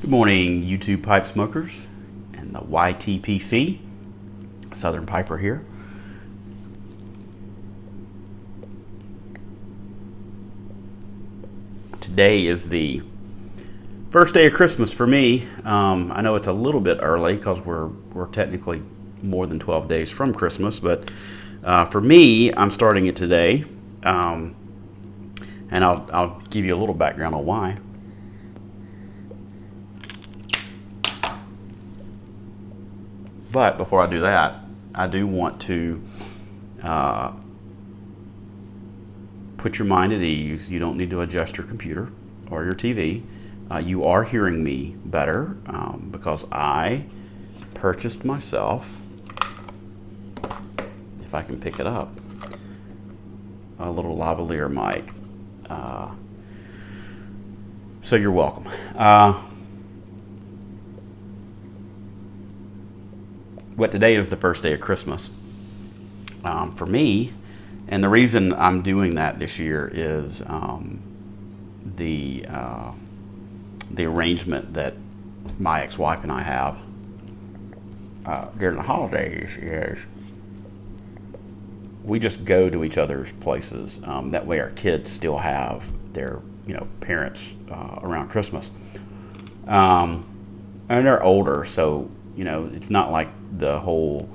Good morning, YouTube pipe smokers and the YTPC. Southern Piper here. Today is the first day of Christmas for me. I know it's a little bit early because we're technically more than 12 days from Christmas, but for me, I'm starting it today, and I'll give you a little background on why. But before I do that, I do want to put your mind at ease. You don't need to adjust your computer or your TV. You are hearing me better because I purchased myself, if I can pick it up, a little lavalier mic. So you're welcome. But today is the first day of Christmas for me, and the reason I'm doing that this year is the arrangement that my ex-wife and I have during the holidays is we just go to each other's places. That way, our kids still have their parents around Christmas, and they're older, so it's not like the whole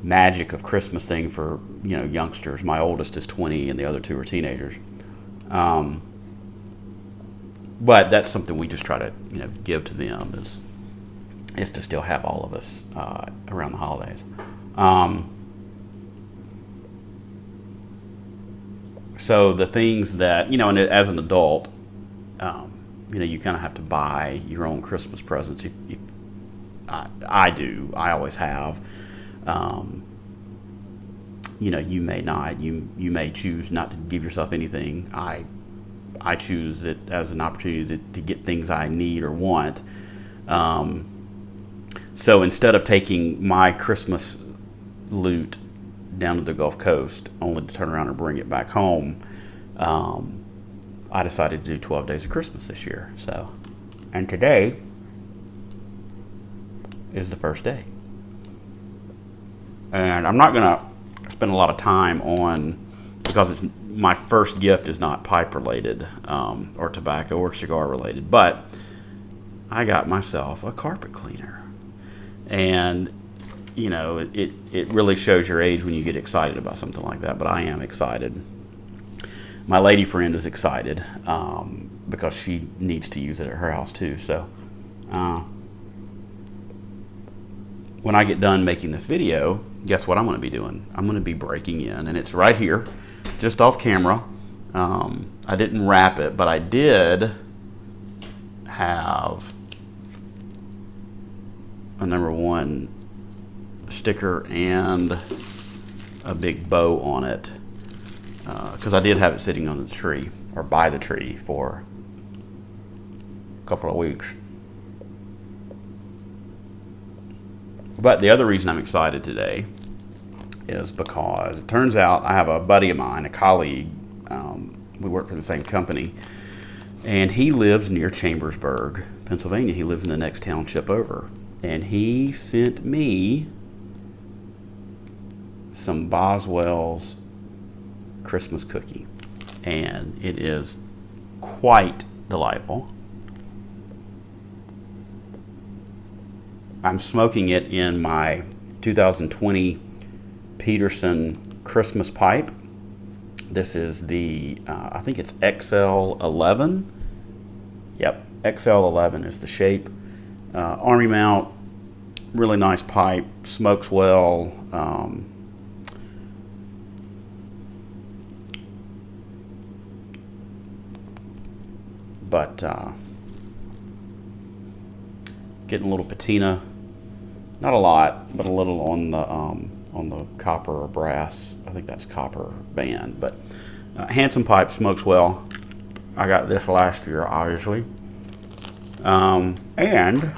magic of Christmas thing for youngsters. My oldest is 20 and the other two are teenagers, but that's something we just try to give to them is to still have all of us around the holidays. So the things that and as an adult, you kind of have to buy your own Christmas presents. If I do. I always have. You may not. You may choose not to give yourself anything. I choose it as an opportunity to get things I need or want. So instead of taking my Christmas loot down to the Gulf Coast, only to turn around and bring it back home, I decided to do 12 Days of Christmas this year. And today is the first day. And I'm not going to spend a lot of time on, because my first gift is not pipe related or tobacco or cigar related, but I got myself a carpet cleaner. And, it really shows your age when you get excited about something like that, but I am excited. My lady friend is excited because she needs to use it at her house too. So, when I get done making this video, guess what I'm going to be doing? I'm going to be breaking in, and it's right here, just off camera. I didn't wrap it, but I did have a number 1 sticker and a big bow on it, because I did have it sitting on the tree, or by the tree, for a couple of weeks. But the other reason I'm excited today is because it turns out I have a buddy of mine, a colleague, we work for the same company, and he lives near Chambersburg, Pennsylvania. He lives in the next township over. And he sent me some Boswell's Christmas cookie. And it is quite delightful. I'm smoking it in my 2020 Peterson Christmas pipe. This is the, I think it's XL11. Yep, XL11 is the shape. Army mount, really nice pipe, smokes well. But getting a little patina. Not a lot, but a little on the copper or brass. I think that's copper band. But handsome pipe, smokes well. I got this last year, obviously. And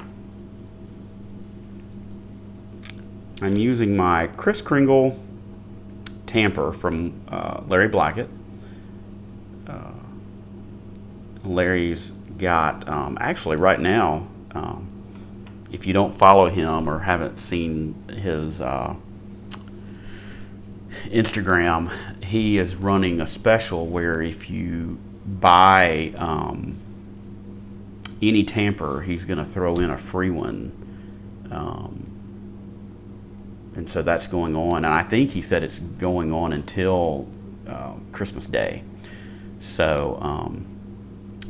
I'm using my Kris Kringle tamper from Larry Blackett. Larry's got, actually right now, If you don't follow him or haven't seen his Instagram, he is running a special where if you buy any tamper, he's going to throw in a free one. And so that's going on. And I think he said it's going on until Christmas Day. So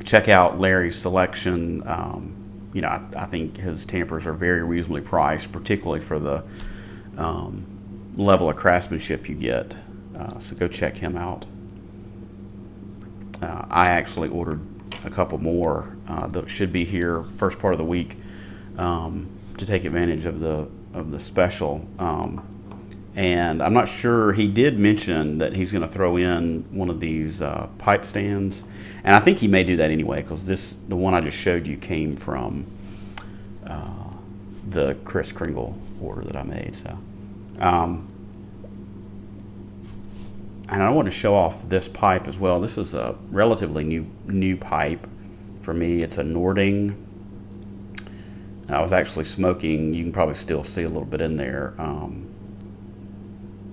check out Larry's selection. I think his tampers are very reasonably priced, particularly for the level of craftsmanship you get. So go check him out. I actually ordered a couple more that should be here first part of the week to take advantage of the special. And I'm not sure, he did mention that he's going to throw in one of these pipe stands, and I think he may do that anyway, because the one I just showed you came from the Kris Kringle order that I made. So and I want to show off this pipe as well. This is a relatively new pipe for me. It's a Nording. I was actually smoking, you can probably still see a little bit in there,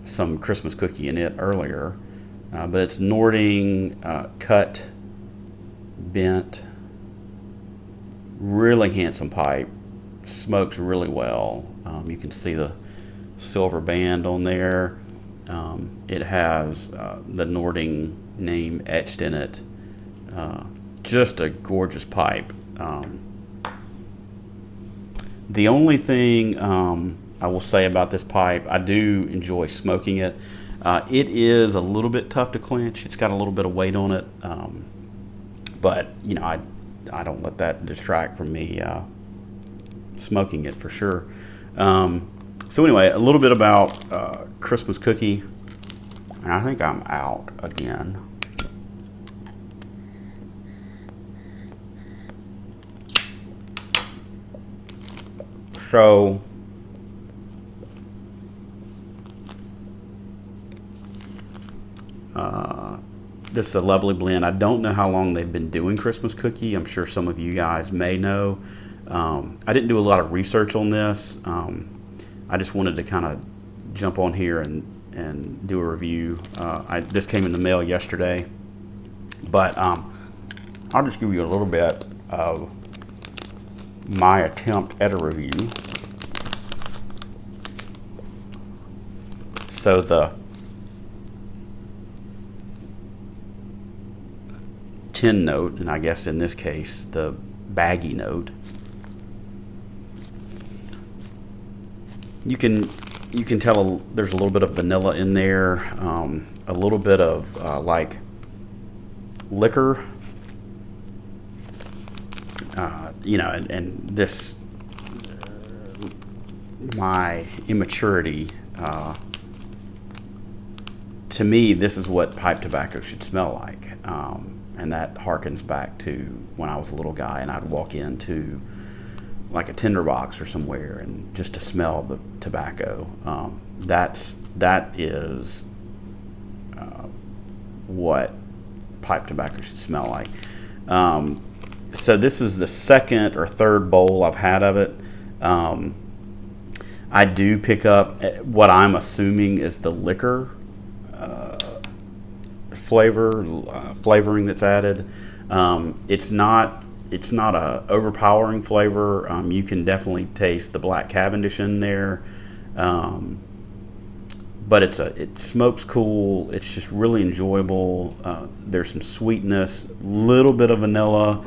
some Christmas cookie in it earlier. But it's Nording, cut, bent, really handsome pipe, smokes really well. You can see the silver band on there. It has the Nording name etched in it. Just a gorgeous pipe. The only thing I will say about this pipe, I do enjoy smoking it. It is a little bit tough to clench. It's got a little bit of weight on it, but I don't let that distract from me smoking it for sure. So anyway, a little bit about Christmas cookie. And I think I'm out again. So this is a lovely blend. I don't know how long they've been doing Christmas cookie. I'm sure some of you guys may know. I didn't do a lot of research on this. I just wanted to kind of jump on here and do a review. This came in the mail yesterday, but I'll just give you a little bit of my attempt at a review. So the tin note, and I guess in this case the baggy note, you can tell there's a little bit of vanilla in there, a little bit of like liquor, and this my immaturity. To me, this is what pipe tobacco should smell like, and that harkens back to when I was a little guy and I'd walk into like a tinderbox or somewhere and just to smell the tobacco. That is what pipe tobacco should smell like. So this is the second or third bowl I've had of it. I do pick up what I'm assuming is the liquor flavoring that's added. It's not a overpowering flavor. You can definitely taste the black Cavendish in there, but it smokes cool. It's just really enjoyable. There's some sweetness, little bit of vanilla,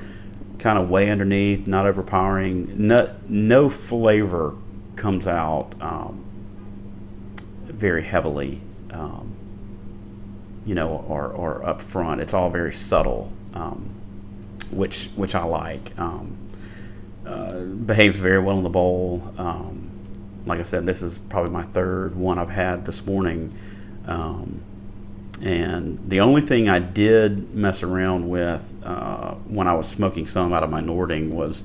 kind of way underneath, not overpowering. No flavor comes out very heavily, or up front. It's all very subtle. Which I like. Behaves very well in the bowl. Like I said, this is probably my third one I've had this morning. And the only thing I did mess around with when I was smoking some out of my Nording was,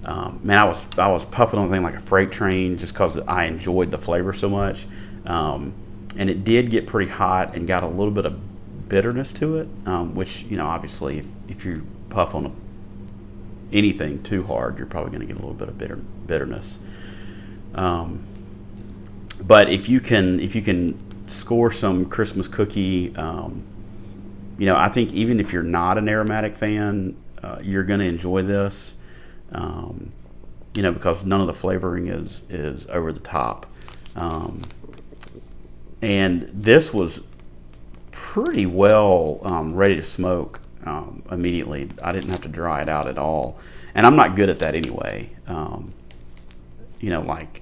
I was puffing on the thing like a freight train just because I enjoyed the flavor so much. And it did get pretty hot and got a little bit of bitterness to it, which, obviously if you puff on anything too hard, you're probably going to get a little bit of bitterness. But if you can score some Christmas cookie, I think even if you're not an aromatic fan, you're going to enjoy this. Because none of the flavoring is over the top. And this was pretty well ready to smoke immediately. I didn't have to dry it out at all. And I'm not good at that anyway. Like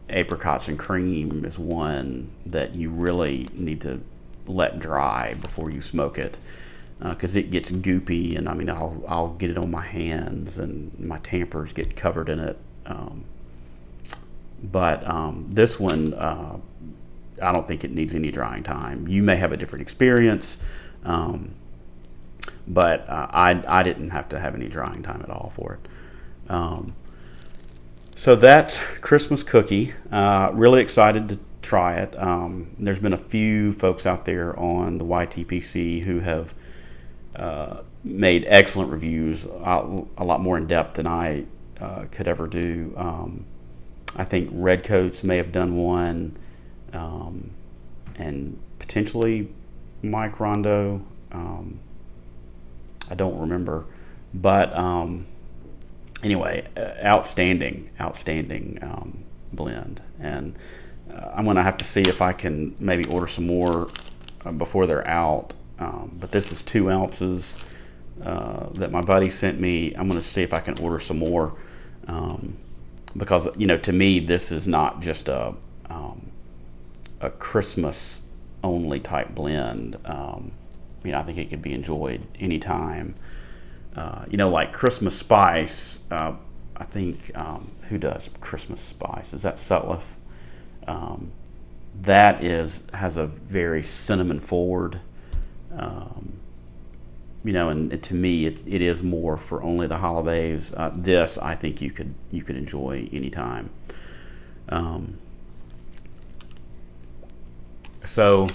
apricots and cream is one that you really need to let dry before you smoke it. Because it gets goopy, and I'll get it on my hands, and my tampers get covered in it. But this one, I don't think it needs any drying time. You may have a different experience, but I didn't have to have any drying time at all for it. So that's Christmas cookie. Really excited to try it. There's been a few folks out there on the YTPC who have made excellent reviews, a lot more in depth than I could ever do. I think Redcoats may have done one, and potentially Mike Rondo. I don't remember, but anyway, outstanding blend, and I'm going to have to see if I can maybe order some more before they're out. But this is 2 ounces that my buddy sent me. I'm going to see if I can order some more, because to me this is not just a Christmas only type blend. I think it could be enjoyed anytime. Like Christmas Spice. I think who does Christmas Spice? Is that Sutliff? That has a very cinnamon forward. And to me, it is more for only the holidays. This, I think, you could enjoy anytime. So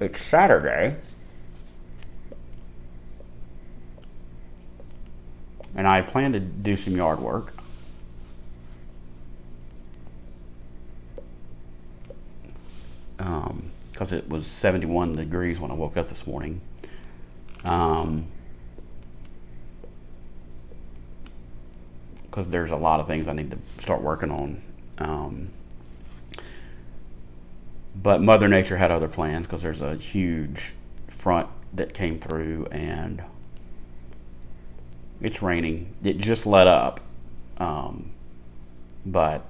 it's Saturday, and I plan to do some yard work. Because it was 71 degrees when I woke up this morning. Because there's a lot of things I need to start working on. But Mother Nature had other plans, because there's a huge front that came through, and it's raining. It just let up. But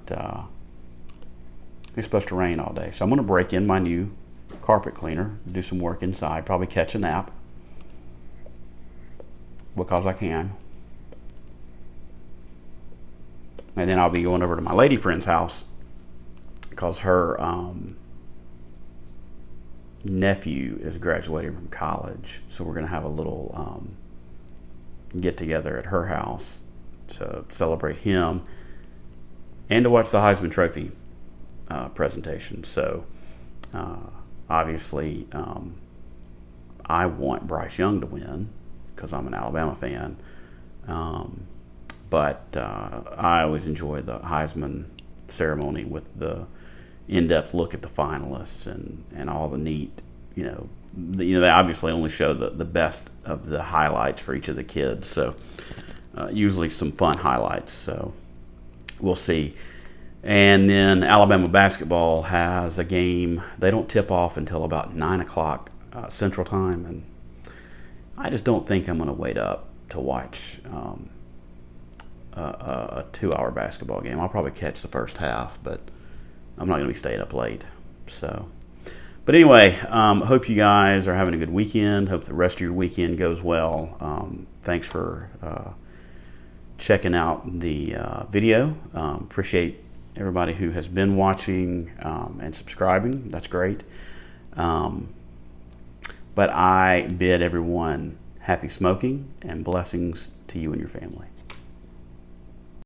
it's supposed to rain all day. So I'm going to break in my new carpet cleaner, do some work inside, probably catch a nap, because I can. And then I'll be going over to my lady friend's house, because her nephew is graduating from college. So we're going to have a little get together at her house to celebrate him and to watch the Heisman Trophy presentation. So obviously I want Bryce Young to win, because I'm an Alabama fan. But I always enjoy the Heisman ceremony with the in-depth look at the finalists and all the neat, they obviously only show the best of the highlights for each of the kids. So usually some fun highlights. So we'll see. And then Alabama basketball has a game. They don't tip off until about 9 o'clock Central Time. And I just don't think I'm going to wait up to watch a 2-hour basketball game. I'll probably catch the first half, but I'm not going to be staying up late. So, but anyway, hope you guys are having a good weekend. Hope the rest of your weekend goes well. Thanks for checking out the video. Appreciate everybody who has been watching and subscribing. That's great. But I bid everyone happy smoking and blessings to you and your family.